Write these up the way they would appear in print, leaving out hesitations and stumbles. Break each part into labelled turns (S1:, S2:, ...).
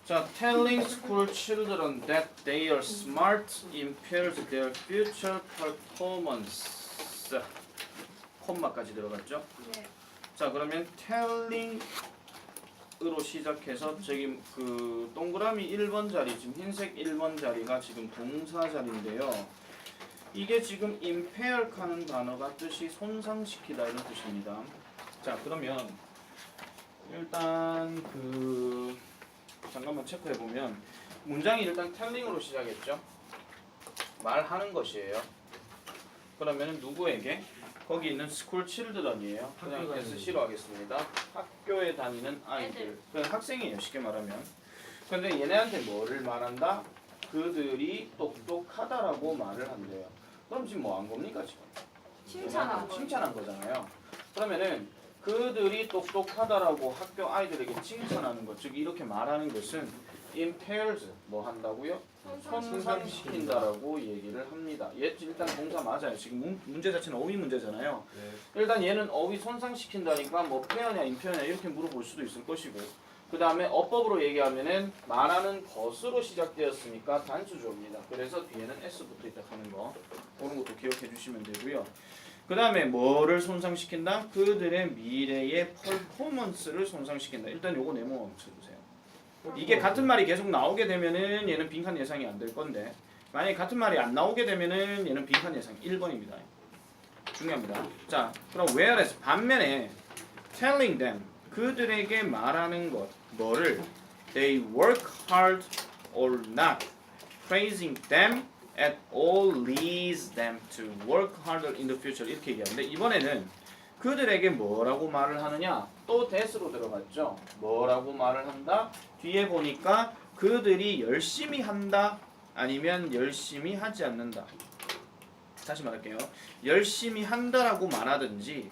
S1: 자, telling school children that they are smart impairs their future performance. 콤마까지 들어갔죠?
S2: 네.
S1: 자, 그러면 telling으로 시작해서 저기 그 동그라미 1번 자리, 지금 흰색 1번 자리가 지금 동사 자리인데요. 이게 지금 impair 하는 단어가 뜻이 손상시키다 이런 뜻입니다. 자, 그러면 일단 그 잠깐만 체크해 보면 문장이 일단 telling으로 시작했죠. 말하는 것이에요. 그러면 누구에게? 거기 있는 school children이에요. 그냥 SC로 하겠습니다. 학교에 다니는 아이들. 그냥 학생이에요. 쉽게 말하면. 근데 얘네한테 뭐를 말한다? 그들이 똑똑하다라고 말을 한대요. 그럼 지금 뭐 한 겁니까 지금?
S2: 칭찬한 거.
S1: 칭찬한 거잖아요. 그러면은 그들이 똑똑하다라고 학교 아이들에게 칭찬하는 것, 즉 이렇게 말하는 것은 impairs 뭐 한다고요? 손상시킨다라고 얘기를 합니다. 얘 일단 동사 맞아요. 지금 문제 자체는 어휘 문제잖아요.
S3: 네.
S1: 일단 얘는 어휘 손상시킨다니까 뭐 페어냐 임페어냐 이렇게 물어볼 수도 있을 것이고, 그 다음에 어법으로 얘기하면은 말하는 것으로 시작되었으니까 단수조입니다. 그래서 뒤에는 S 붙어 있다 하는 거, 그런 것도 기억해 주시면 되고요. 그 다음에 뭐를 손상시킨다? 그들의 미래의 퍼포먼스를 손상시킨다. 일단 요거 네모 쳐주세요. 이게 같은 말이 계속 나오게 되면은 얘는 빈칸 예상이 안 될 건데, 만약에 같은 말이 안 나오게 되면은 얘는 빈칸 예상 1번입니다. 중요합니다. 자, 그럼 whereas 반면에 telling them 그들에게 말하는 것 뭐를 they work hard or not praising them at all leads them to work harder in the future 이렇게 얘기하는데, 이번에는 그들에게 뭐라고 말을 하느냐? 또 that으로 들어갔죠. 뭐라고 말을 한다? 뒤에 보니까 그들이 열심히 한다 아니면 열심히 하지 않는다. 다시 말할게요. 열심히 한다라고 말하든지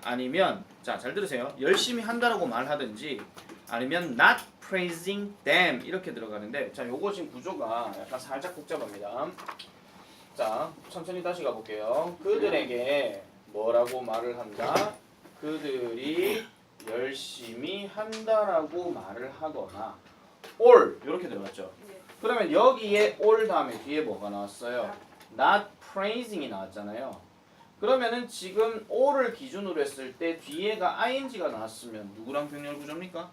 S1: 아니면, 자, 잘 들으세요. 열심히 한다라고 말하든지 아니면 not praising them 이렇게 들어가는데, 자, 요거 지금 구조가 약간 살짝 복잡합니다. 자, 천천히 다시 가볼게요. 그들에게 뭐라고 말을 한다? 그들이 열심히 한다라고 말을 하거나 or 이렇게 들어갔죠.
S2: 네.
S1: 그러면 여기에 or 다음에 뒤에 뭐가 나왔어요? not praising이 나왔잖아요. 그러면은 지금 or를 기준으로 했을 때 뒤에가 ing가 나왔으면 누구랑 병렬 구조입니까?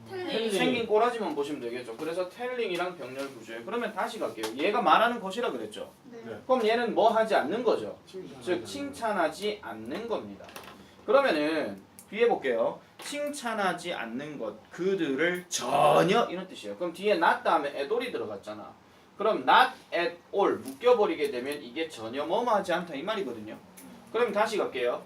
S2: 텔링.
S1: 생긴 꼬라지만 보시면 되겠죠. 그래서 telling이랑 병렬 구조예요. 그러면 다시 갈게요. 얘가 말하는 것이라 그랬죠.
S2: 네.
S3: 네.
S1: 그럼 얘는 뭐 하지 않는 거죠.
S3: 칭찬.
S1: 즉 칭찬하지 않는 겁니다. 그러면은 뒤에 볼게요. 칭찬하지 않는 것, 그들을 전혀 이런 뜻이에요. 그럼 뒤에 not 다음에 at all이 들어갔잖아. 그럼 not at all 묶여버리게 되면 이게 전혀 뭐뭐 하지 않다 이 말이거든요. 그럼 다시 갈게요.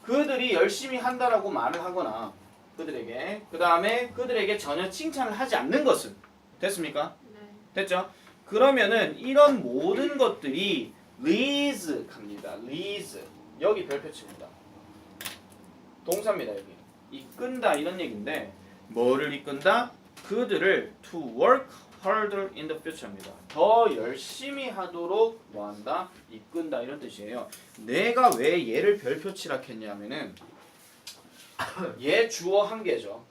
S1: 그들이 열심히 한다라고 말을 하거나 그들에게, 그 다음에 그들에게 전혀 칭찬을 하지 않는 것은 됐습니까?
S2: 네.
S1: 됐죠? 그러면은 이런 모든 것들이 leads 갑니다. leads 여기 별표 칩니다. 동사입니다. 여기 이끈다 이런 얘기인데 뭐를 이끈다? 그들을 to work harder in the future입니다. 더 열심히 하도록 뭐한다? 이끈다 이런 뜻이에요. 내가 왜 얘를 별표 칠하겠냐면은 얘 주어 한 개죠.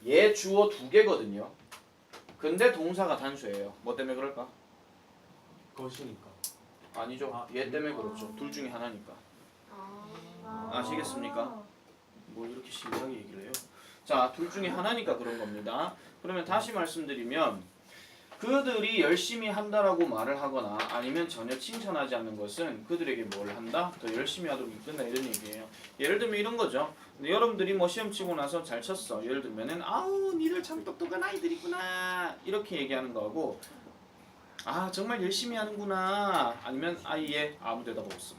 S1: 얘 주어 두 개거든요. 근데 동사가 단수예요. 뭐 때문에 그럴까?
S3: 것이니까.
S1: 아니죠. 얘 때문에 그렇죠. 둘 중에 하나니까. 아시겠습니까? 뭐 이렇게 심하게 얘기를 해요. 자, 둘 중에 하나니까 그런 겁니다. 그러면 다시 말씀드리면 그들이 열심히 한다라고 말을 하거나 아니면 전혀 칭찬하지 않는 것은 그들에게 뭘 한다? 더 열심히 하도록 이끈다 이런 얘기예요. 예를 들면 이런 거죠. 근데 여러분들이 뭐 시험 치고 나서 잘 쳤어. 예를 들면은 아우 니들 참 똑똑한 아이들이구나 이렇게 얘기하는 거하고 아 정말 열심히 하는구나 아니면 아예 아무 대답 없음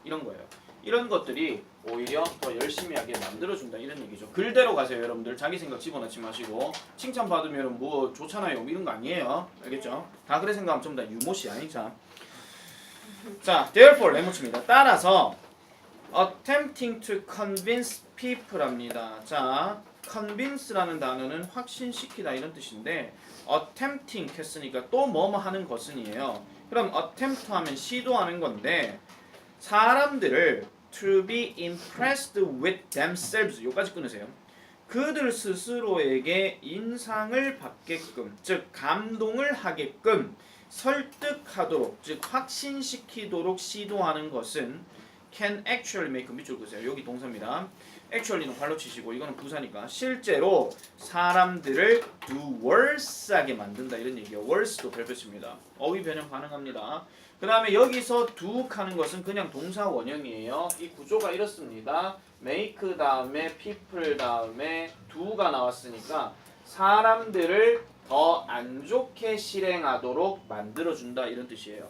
S1: 이런 거예요. 이런 것들이 오히려 더 열심히 하게 만들어준다 이런 얘기죠. 글대로 가세요 여러분들. 자기 생각 집어넣지 마시고 칭찬받으면 뭐 좋잖아요 이런 거 아니에요. 알겠죠? 다 그래 생각하면 전부 다 유모씨 아니죠. 자, therefore 레모치입니다. 따라서 attempting to convince people 합니다. 자, convince라는 단어는 확신시키다 이런 뜻인데 attempting 했으니까 또 뭐뭐 하는 것은이에요. 그럼 attempt 하면 시도하는 건데 사람들을 to be impressed with themselves 여기까지 끊으세요. 그들 스스로에게 인상을 받게끔, 즉 감동을 하게끔 설득하도록, 즉 확신시키도록 시도하는 것은 can actually make, 밑줄 그으세요. 여기 동사입니다. actually는 발로 치시고 이거는 부사니까 실제로 사람들을 do worse하게 만든다 이런 얘기예요. worse도 별표입니다. 어휘 변형 가능합니다. 그 다음에 여기서 do 하는 것은 그냥 동사 원형이에요. 이 구조가 이렇습니다. make 다음에 people 다음에 do가 나왔으니까 사람들을 더 안 좋게 실행하도록 만들어준다 이런 뜻이에요.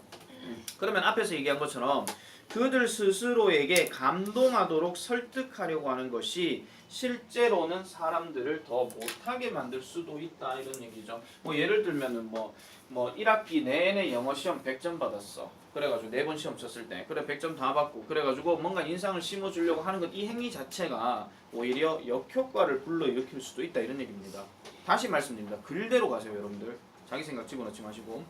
S1: 그러면 앞에서 얘기한 것처럼 그들 스스로에게 감동하도록 설득하려고 하는 것이 실제로는 사람들을 더 못하게 만들 수도 있다 이런 얘기죠. 뭐 예를 들면은 뭐 1학기 내내 영어 시험 100점 받았어. 그래가지고 4번 시험 쳤을 때 그래 100점 다 받고 그래가지고 뭔가 인상을 심어주려고 하는 것, 이 행위 자체가 오히려 역효과를 불러일으킬 수도 있다 이런 얘기입니다. 다시 말씀드립니다. 글대로 가세요 여러분들. 자기 생각 집어넣지 마시고.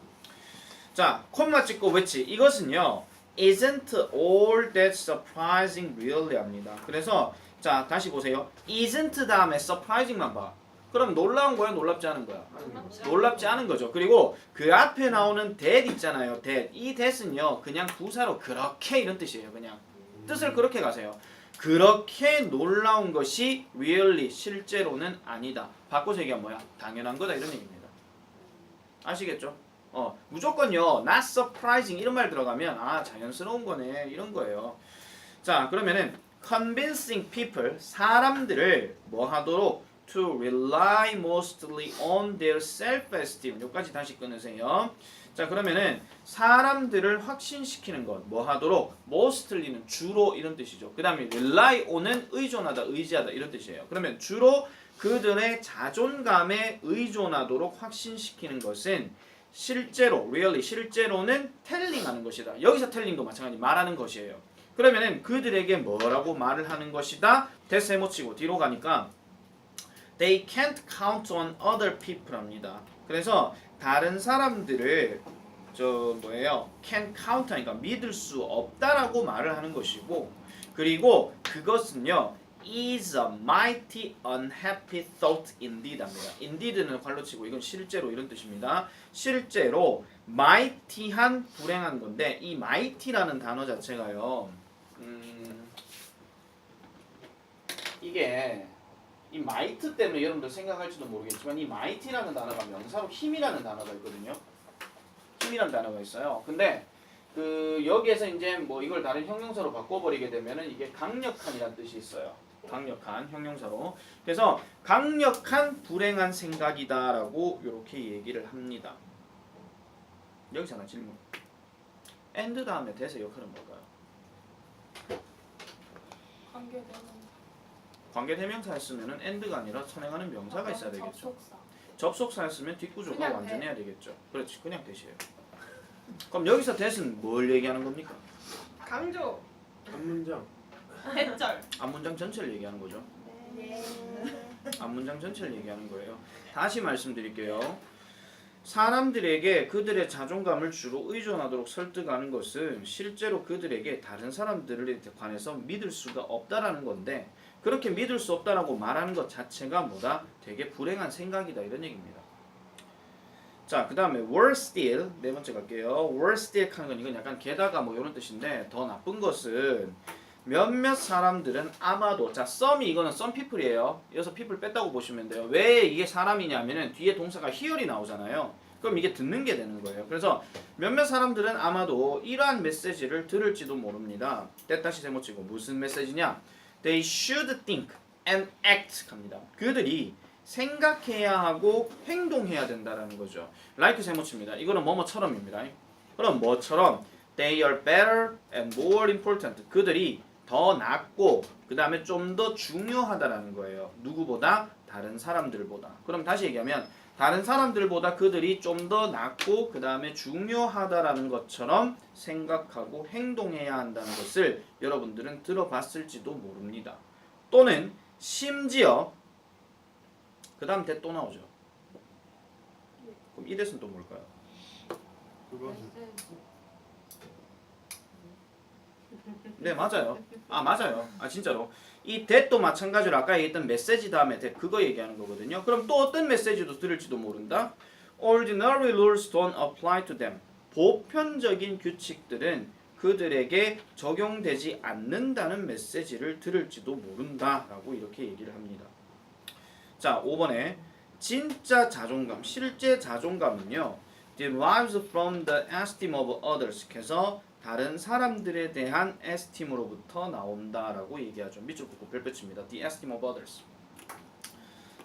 S1: 자, 콤마 찍고 외치. 이것은요 isn't all that surprising really 합니다. 그래서 자 다시 보세요. isn't 다음에 surprising만 봐. 그럼 놀라운 거야 놀랍지 않은 거야? 놀랍지 않은 거죠. 그리고 그 앞에 나오는 that 있잖아요. that. 이 that은요 그냥 부사로 그렇게 이런 뜻이에요. 그냥 뜻을 그렇게 가세요. 그렇게 놀라운 것이 really 실제로는 아니다. 바꿔서 얘기하면 뭐야? 당연한 거다 이런 얘기입니다. 아시겠죠? 무조건요 not surprising 이런 말 들어가면 아 자연스러운 거네 이런 거예요. 자 그러면은 convincing people 사람들을 뭐 하도록 to rely mostly on their self-esteem 여기까지 다시 끊으세요. 자 그러면은 사람들을 확신시키는 것 뭐 하도록 mostly는 주로 이런 뜻이죠. 그 다음에 rely on은 의존하다 의지하다 이런 뜻이에요. 그러면 주로 그들의 자존감에 의존하도록 확신시키는 것은 실제로 really 실제로는 telling하는 것이다. 여기서 telling도 마찬가지 말하는 것이에요. 그러면은 그들에게 뭐라고 말을 하는 것이다. 대세 못 치고 뒤로 가니까 they can't count on other people 합니다. 그래서 다른 사람들을 can count 하니까 믿을 수 없다라고 말을 하는 것이고 그리고 그것은요 is a mighty unhappy thought indeed 합니다. indeed는 괄로 치고 이건 실제로 이런 뜻입니다. 실제로 mighty한 불행한 건데 이 mighty라는 단어 자체가요 이게 이 might 때문에 여러분들 생각할지도 모르겠지만 이 mighty라는 단어가 명사로 힘이라는 단어가 있거든요. 힘이라는 단어가 있어요. 근데 그 여기에서 이제 뭐 이걸 다른 형용사로 바꿔버리게 되면은 이게 강력한이라는 뜻이 있어요. 강력한 형용사로. 그래서 강력한 불행한 생각이다라고 이렇게 얘기를 합니다. 여기서 하나 질문. and 다음에 대세 역할은 뭘까요? 관계대명사였으면 and가 아니라 선행하는 명사가 있어야 되겠죠. 접속사였으면 뒷구조가
S2: 그냥
S1: 완전해야 되겠죠. 그렇지, 그냥 대시예요. 그럼 여기서 대는 뭘 얘기하는 겁니까?
S2: 강조.
S3: 한 문장.
S2: 대절.
S1: 앞문장 전체를 얘기하는 거죠.
S2: 네.
S1: 앞문장 전체를 얘기하는 거예요. 다시 말씀드릴게요. 사람들에게 그들의 자존감을 주로 의존하도록 설득하는 것은 실제로 그들에게 다른 사람들에 관해서 믿을 수가 없다라는 건데 그렇게 믿을 수 없다라고 말하는 것 자체가 뭐다? 되게 불행한 생각이다 이런 얘기입니다. 자, 그 다음에 worse still 네 번째 갈게요. worse still 하는 건 이건 약간 게다가 뭐 이런 뜻인데 더 나쁜 것은 몇몇 사람들은 아마도 자 some이 이거는 some people이에요. 여기서 people 뺐다고 보시면 돼요. 왜 이게 사람이냐면은 뒤에 동사가 hear이 나오잖아요. 그럼 이게 듣는 게 되는 거예요. 그래서 몇몇 사람들은 아마도 이러한 메시지를 들을지도 모릅니다. 다시 제목치고 무슨 메시지냐? They should think and act 합니다. 그들이 생각해야 하고 행동해야 된다라는 거죠. like 제목치입니다. 이거는 뭐뭐처럼입니다. 그럼 뭐처럼? They are better and more important. 그들이 더 낫고 그 다음에 좀 더 중요하다라는 거예요. 누구보다? 다른 사람들보다. 그럼 다시 얘기하면 다른 사람들보다 그들이 좀 더 낫고 그 다음에 중요하다라는 것처럼 생각하고 행동해야 한다는 것을 여러분들은 들어봤을지도 모릅니다. 또는 심지어 그 다음 대 또 나오죠. 그럼 이 대는 또 뭘까요?
S3: 그것은
S1: 네 맞아요. 아 맞아요. 아 진짜로. 이 that도 마찬가지로 아까 얘기했던 메시지 다음에 that 그거 얘기하는 거거든요. 그럼 또 어떤 메시지도 들을지도 모른다. Ordinary rules don't apply to them. 보편적인 규칙들은 그들에게 적용되지 않는다는 메시지를 들을지도 모른다라고 이렇게 얘기를 합니다. 자, 5번에 진짜 자존감, 실제 자존감은요. derives from the esteem of others. 그래서 다른 사람들에 대한 esteem으로부터 나온다라고 얘기하죠. 밑줄 긋고 별 빼칩니다. The esteem of others.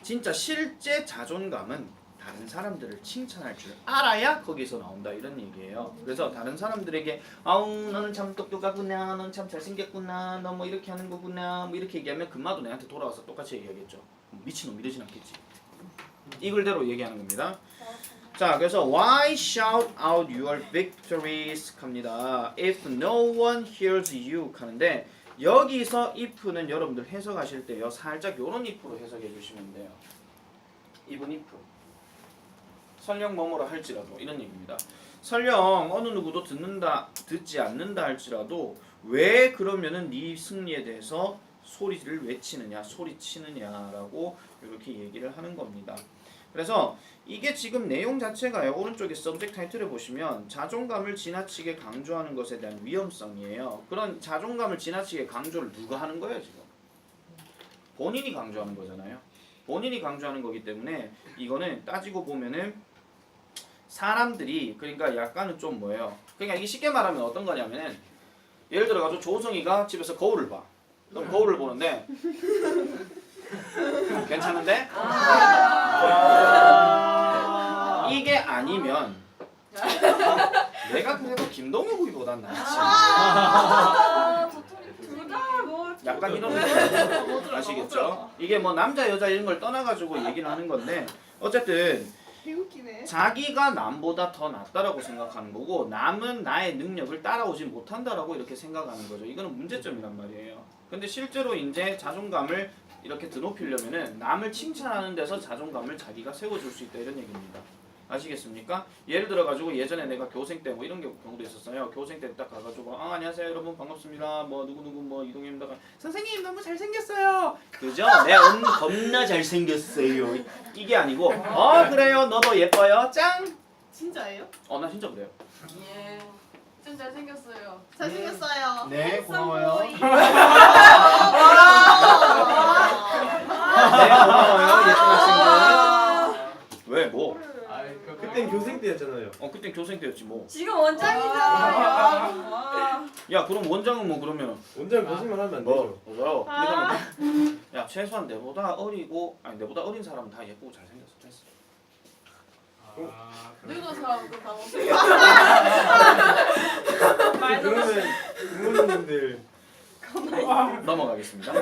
S1: 진짜 실제 자존감은 다른 사람들을 칭찬할 줄 알아야 거기서 나온다 이런 얘기예요. 그래서 다른 사람들에게 아우 너는 참 똑똑하구나, 너는 참 잘생겼구나, 너 뭐 이렇게 하는 거구나, 뭐 이렇게 얘기하면 금마도 내한테 돌아와서 똑같이 얘기하겠죠. 미친놈 이러진 않겠지. 이 글대로 얘기하는 겁니다. 자, 그래서 why shout out your victories 합니다. If no one hears you 하는데 여기서 if는 여러분들 해석하실 때요 살짝 요런 if로 해석해 주시면 돼요. even if 설령 뭐뭐라 할지라도 이런 얘기입니다. 설령 어느 누구도 듣지 않는다 할지라도 왜 그러면은 네 승리에 대해서 소리를 외치느냐 소리치느냐라고 이렇게 얘기를 하는 겁니다. 그래서 이게 지금 내용 자체가요. 오른쪽에 subject 타이틀을 보시면 자존감을 지나치게 강조하는 것에 대한 위험성이에요. 그런 자존감을 지나치게 강조를 누가 하는 거예요 지금? 본인이 강조하는 거잖아요. 본인이 강조하는 거기 때문에 이거는 따지고 보면은 사람들이 그러니까 약간은 좀 뭐예요. 그러니까 이게 쉽게 말하면 어떤 거냐면은 예를 들어가지고 조성이가 집에서 거울을 봐. 그럼 거울을 보는데 괜찮은데? 이게 아니면 내가 그래도 김동엽 후보보단 낫지.
S2: 둘다뭐
S1: 약간 이런 느낌 아시겠죠? 이게 뭐 남자 여자 이런 걸 떠나가지고 얘기를 하는 건데 어쨌든
S2: 개웃기네.
S1: 자기가 남보다 더 낫다라고 생각하는 거고 남은 나의 능력을 따라오지 못한다라고 이렇게 생각하는 거죠. 이거는 문제점이란 말이에요. 근데 실제로 이제 자존감을 이렇게 드높이려면은 남을 칭찬하는 데서 자존감을 자기가 세워줄 수 있다 이런 얘기입니다. 아시겠습니까? 예를 들어가지고 예전에 내가 교생 때 뭐 이런 경우도 있었어요. 교생 때 딱 가가지고 안녕하세요 여러분 반갑습니다. 뭐 누구누구 뭐 이동입니다. 선생님 너무 잘생겼어요. 그죠? 내가 겁나 잘생겼어요. 이게 아니고 그래요 너도 예뻐요 짱.
S2: 진짜예요?
S1: 나 진짜 그래요.
S4: 예. 좀 잘생겼어요.
S2: 잘생겼어요.
S1: 네 고마워요.
S2: 보이.
S1: 네 고마워요 예쁜 학생들. 왜 뭐?
S3: 그땐 교생 때였잖아요.
S1: 그땐 교생 때였지 뭐.
S4: 지금 원장이잖아요.
S1: 야 그럼 원장은 뭐 그러면
S3: 원장 거짓말 하면 안 되죠.
S1: 뭐라고? 야 최소한 내보다 어리고 아니 내보다 어린 사람은 다 예쁘고 잘생겼어. 됐어.
S4: 늙은 사람도 다 못생겨.
S3: 그러면 부모님들
S1: 넘어가겠습니다.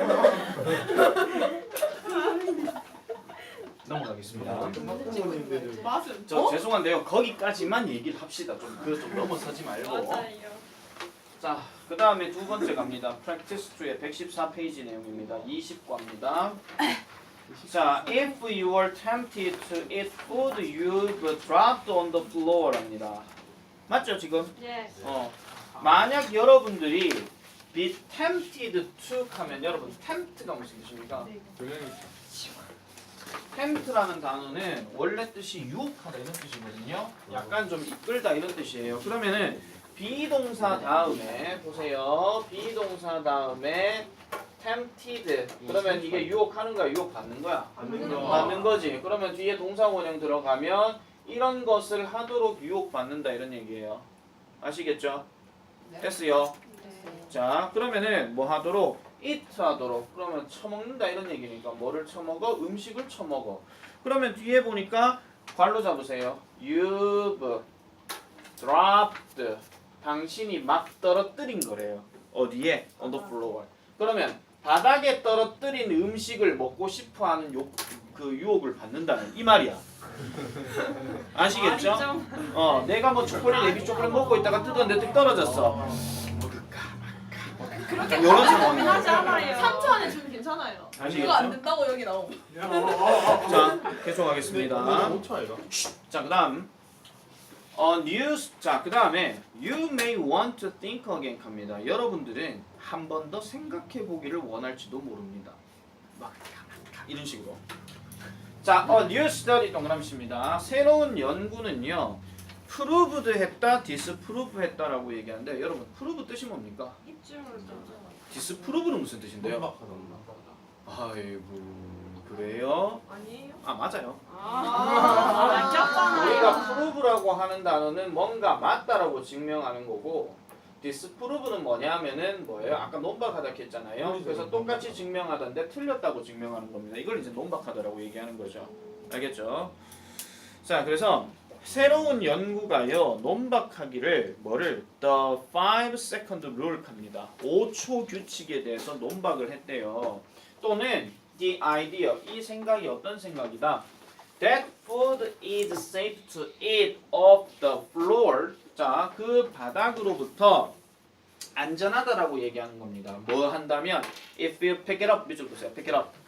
S1: 넘어가겠습니다.
S3: 부모님들은
S2: 맛은
S1: 저 죄송한데요. 거기까지만 얘기를 합시다. 좀 넘어서지 말고.
S2: 맞아요.
S1: 자, 그 다음에 두 번째 갑니다. Practice 2의 114페이지 내용입니다. 20과입니다. 자, if you are tempted to eat food you've dropped on the floor 합니다. 맞죠 지금?
S4: 예.
S1: 만약 여러분들이 be tempted to 하면 여러분 tempt가 무슨 뜻입니까? tempt라는 단어는 원래 뜻이 유혹하다 이런 뜻이거든요. 약간 좀 이끌다 이런 뜻이에요. 그러면은 비동사 다음에 보세요. 비동사 다음에 tempted 그러면 이게 유혹하는 거야 유혹받는 거야? 받는 거지. 그러면 뒤에 동사 원형 들어가면 이런 것을 하도록 유혹받는다 이런 얘기예요. 아시겠죠? 됐어요. 자 그러면은 뭐 하도록? eat 하도록. 그러면 처먹는다 이런 얘기니까 뭐를 처먹어? 음식을 처먹어. 그러면 뒤에 보니까 괄호 잡으세요. You've dropped. 당신이 막 떨어뜨린 거래요. 어디에? On the floor. 그러면 바닥에 떨어뜨린 음식을 먹고 싶어하는 그 유혹을 받는다는 이 말이야. 아시겠죠? 내가 뭐 초콜릿 애비 초콜릿 먹고 있다가 뜯었는데 떨어졌어.
S2: 그렇게
S1: 이런 상황이
S2: 하지 않아요.
S4: 3초 안에 주면 괜찮아요.
S1: 아시겠죠?
S4: 이거 안 된다고 여기 나오고.
S1: 자, 계속하겠습니다.
S3: 5초 아이가?
S1: 자, 그다음 news. 자, 그 다음에 you may want to think again 갑니다. 여러분들은 한 번 더 생각해 보기를 원할지도 모릅니다. 막 이런 식으로. 자, new study 동그라미입니다. 새로운 연구는요, proved 했다, disprove 했다라고 얘기하는데 여러분, prove 뜻이 뭡니까?
S2: 입증을
S1: disprove는 무슨 뜻인데요? 아이고, 그래요?
S2: 아니에요?
S1: 아, 맞아요.
S2: 꼈잖아요.
S1: 우리가 prove라고 하는 단어는 뭔가 맞다라고 증명하는 거고, disprove는 뭐냐면은 뭐예요? 아까 논박하다 했잖아요. 그래서 똑같이 증명하던데 틀렸다고 증명하는 겁니다. 이걸 이제 논박하다라고 얘기하는 거죠. 알겠죠? 자, 그래서 새로운 연구가요, 논박하기를 뭐를 the 5-second rule 합니다. 5초 규칙에 대해서 논박을 했대요. 또는 the idea, 이 생각이 어떤 생각이다? That food is safe to eat off the floor. 자, 그 바닥으로부터 안전하다라고 얘기하는 겁니다. 뭐 한다면 if you pick it up, 밑줄 보세요. pick it up.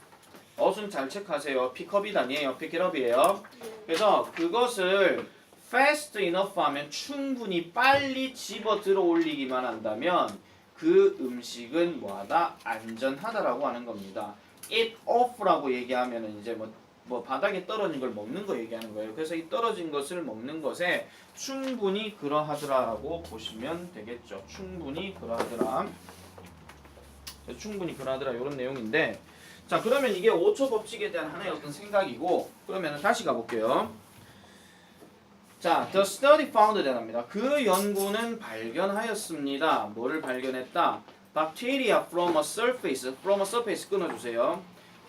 S1: 어순 잘 체크하세요. pickup이 아니에요. pick it up이에요. 그래서 그것을 fast enough 하면 충분히 빨리 집어 들어 올리기만 한다면 그 음식은 뭐하다? 안전하다라고 하는 겁니다. eat off라고 얘기하면은 이제 뭐 바닥에 떨어진 걸 먹는 거 얘기하는 거예요. 그래서 이 떨어진 것을 먹는 것에 충분히 그러하더라라고 보시면 되겠죠. 충분히 그러하더라. 충분히 그러하더라 이런 내용인데, 자, 그러면 이게 5초 법칙에 대한 하나의 어떤 생각이고, 그러면 다시 가볼게요. 자, the study found that입니다. 그 연구는 발견하였습니다. 뭐를 발견했다? Bacteria from a surface. from a surface 끊어주세요.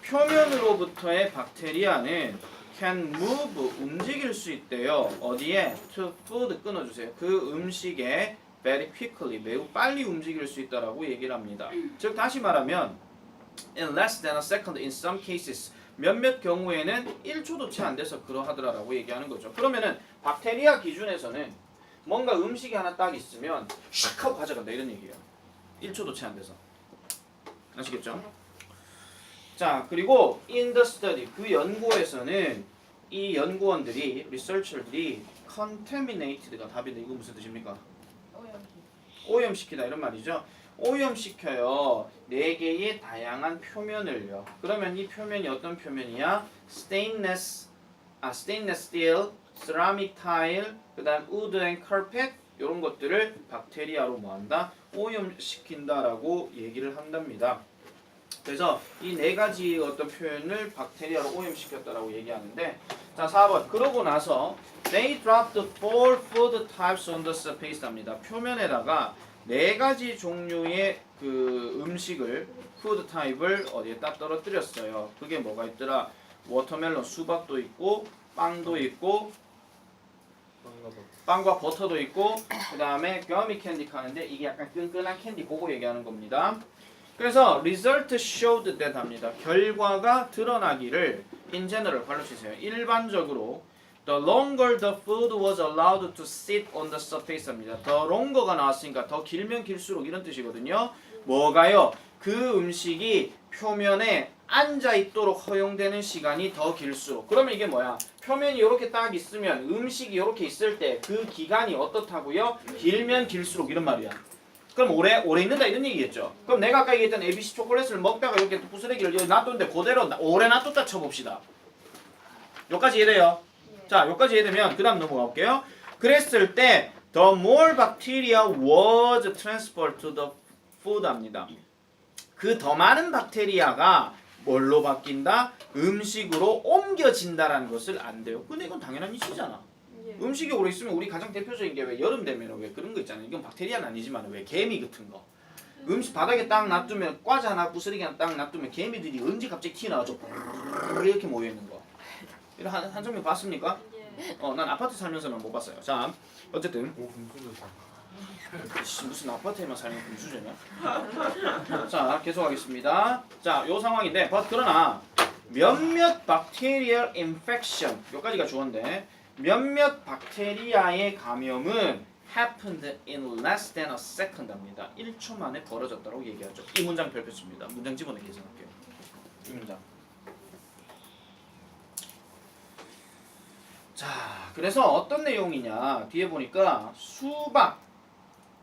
S1: 표면으로부터의 박테리아는 can move, 움직일 수 있대요. 어디에? to food 끊어주세요. 그 음식에 very quickly, 매우 빨리 움직일 수 있다라고 얘기를 합니다. 즉 다시 말하면 in less than a second in some cases, 몇몇 경우에는 1초도 채 안 돼서 그러하더라라고 얘기하는 거죠. 그러면은 박테리아 기준에서는 뭔가 음식이 하나 딱 있으면 샥 하고 가져간다 이런 얘기예요. 1초도 채 안 돼서. 아시겠죠? 자, 그리고 in the study, 그 연구에서는 이 연구원들이, 리서처들이 contaminated가 답인데 이거 무슨 뜻입니까? 오염시키다 이런 말이죠. 오염시켜요. 4개의 다양한 표면을요. 그러면 이 표면이 어떤 표면이야? stainless steel, ceramic tile, 그 다음 wood and carpet 이런 것들을 박테리아로 뭐한다? 오염시킨다라고 얘기를 한답니다. 그래서 이 4가지 어떤 표현을 박테리아로 오염시켰다라고 얘기하는데, 자, 4번. 그러고 나서 they dropped 4 food types on the surface 합니다. 표면에다가 4가지 종류의 그 음식을, food type을 어디에 딱 떨어뜨렸어요. 그게 뭐가 있더라? 워터멜론, 수박도 있고, 빵도 있고, 빵과 버터도 있고, 그 다음에 gummy 캔디 하는데 이게 약간 끈끈한 캔디, 그거 얘기하는 겁니다. 그래서 result showed that 합니다. 결과가 드러나기를 in general 발로 치세요. 일반적으로 the longer the food was allowed to sit on the surface 합니다. 더 longer가 나왔으니까 더 길면 길수록 이런 뜻이거든요. 뭐가요? 그 음식이 표면에 앉아 있도록 허용되는 시간이 더 길수록. 그러면 이게 뭐야? 표면이 이렇게 딱 있으면 음식이 이렇게 있을 때 그 기간이 어떻다고요? 길면 길수록 이런 말이야. 그럼 오래 있는다 이런 얘기겠죠. 그럼 내가 아까 얘기했던 ABC 초콜릿을 먹다가 이렇게 부스러기를 여기 놔뒀는데 그대로 오래 놔뒀다 쳐봅시다. 여기까지 이해돼요? 자, 여기까지 이해되면 그 다음 넘어가 볼게요. 그랬을 때 the more bacteria was transferred to the food 합니다. 그 더 많은 박테리아가 뭘로 바뀐다? 음식으로 옮겨진다라는 것을 안돼요. 근데 이건 당연한 이치잖아. 음식이 오래 있으면 우리 가장 대표적인 게 왜 여름 되면 왜 그런 거 있잖아요. 이건 박테리아는 아니지만 왜 개미 같은 거. 음식 바닥에 딱 놔두면 과자 하나 부스러기 하나 딱 놔두면 개미들이 언제 갑자기 튀어나와서 이렇게 모여 있는 거. 이런 한 장면 봤습니까? 난 아파트 살면서는 못 봤어요. 자, 어쨌든 무슨 아파트에만 살면 금수저냐? 자, 계속하겠습니다. 자, 요 상황인데, 그러나 몇몇 bacterial infection, 여기까지가 주어인데 몇몇 박테리아의 감염은 happened in less than a second 합니다. 1초 만에 벌어졌다고 얘기하죠. 이 문장 별표입니다. 문장 집어넣기 계산할게요. 이 문장. 자, 그래서 어떤 내용이냐 뒤에 보니까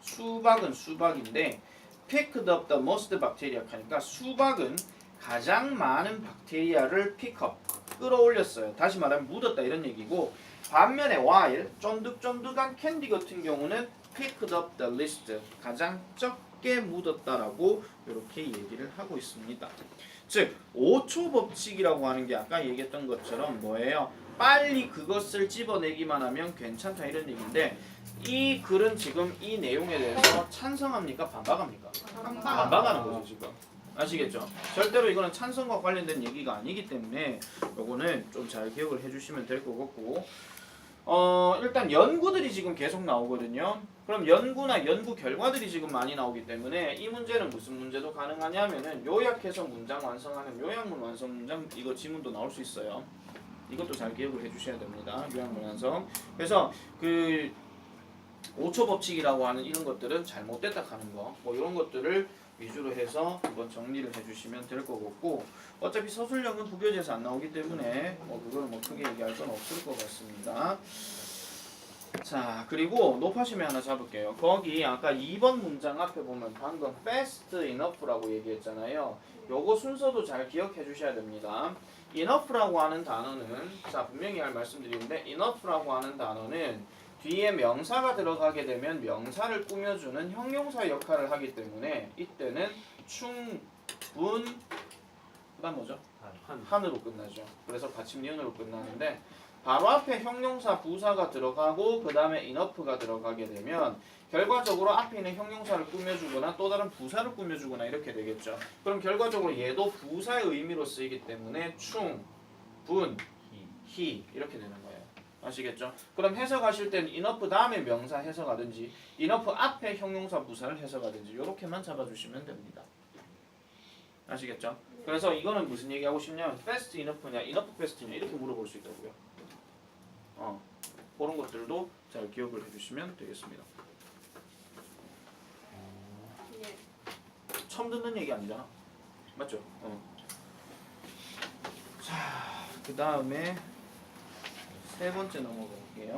S1: 수박은 수박인데 picked up the most bacteria 하니까 수박은 가장 많은 박테리아를 pick up 끌어올렸어요. 다시 말하면 묻었다 이런 얘기고 반면에 while 쫀득쫀득한 캔디 같은 경우는 picked up the least 가장 적게 묻었다라고 이렇게 얘기를 하고 있습니다. 즉 5초 법칙이라고 하는 게 아까 얘기했던 것처럼 뭐예요? 빨리 그것을 집어내기만 하면 괜찮다 이런 얘기인데 이 글은 지금 이 내용에 대해서 찬성합니까? 반박합니까? 반박하는 거죠 지금. 아시겠죠? 절대로 이거는 찬성과 관련된 얘기가 아니기 때문에 요거는 좀 잘 기억을 해주시면 될 것 같고 일단 연구들이 지금 계속 나오거든요. 그럼 연구나 연구 결과들이 지금 많이 나오기 때문에 이 문제는 무슨 문제도 가능하냐면은 요약해서 문장 완성하는 요약문 완성 문장 이거 지문도 나올 수 있어요. 이것도 잘 기억을 해주셔야 됩니다. 요약문 완성. 그래서 그 5초 법칙이라고 하는 이런 것들은 잘못됐다 하는 거, 뭐 이런 것들을 위주로 해서 한번 정리를 해주시면 될 것 같고 어차피 서술형은 부교재에서 안 나오기 때문에 그거는 뭐 크게 얘기할 건 없을 것 같습니다. 자 그리고 높아심에 하나 잡을게요. 거기 아까 2번 문장 앞에 보면 방금 fast enough라고 얘기했잖아요. 요거 순서도 잘 기억해 주셔야 됩니다. enough라고 하는 단어는 자 분명히 말씀드리는데 enough라고 하는 단어는 뒤에 명사가 들어가게 되면 명사를 꾸며주는 형용사 역할을 하기 때문에 이때는 충분 그다음 뭐죠? 한으로 끝나죠. 그래서 받침 니은으로 끝나는데 바로 앞에 형용사 부사가 들어가고 그 다음에 enough가 들어가게 되면 결과적으로 앞에 있는 형용사를 꾸며주거나 또 다른 부사를 꾸며주거나 이렇게 되겠죠. 그럼 결과적으로 얘도 부사의 의미로 쓰이기 때문에 충, 분, 히 이렇게 되는 거예요. 아시겠죠? 그럼 해석하실 때는 enough 다음에 명사 해석하든지 enough 앞에 형용사 부사를 해석하든지 이렇게만 잡아주시면 됩니다. 아시겠죠? 그래서 이거는 무슨 얘기하고 싶냐면 fast enough냐 enough fast냐 이렇게 물어볼 수 있다고요. 그런 것들도 잘 기억을 해주시면 되겠습니다. 처음 듣는 얘기 아니잖아. 맞죠? 자, 그 다음에 세 번째 넘어갈게요.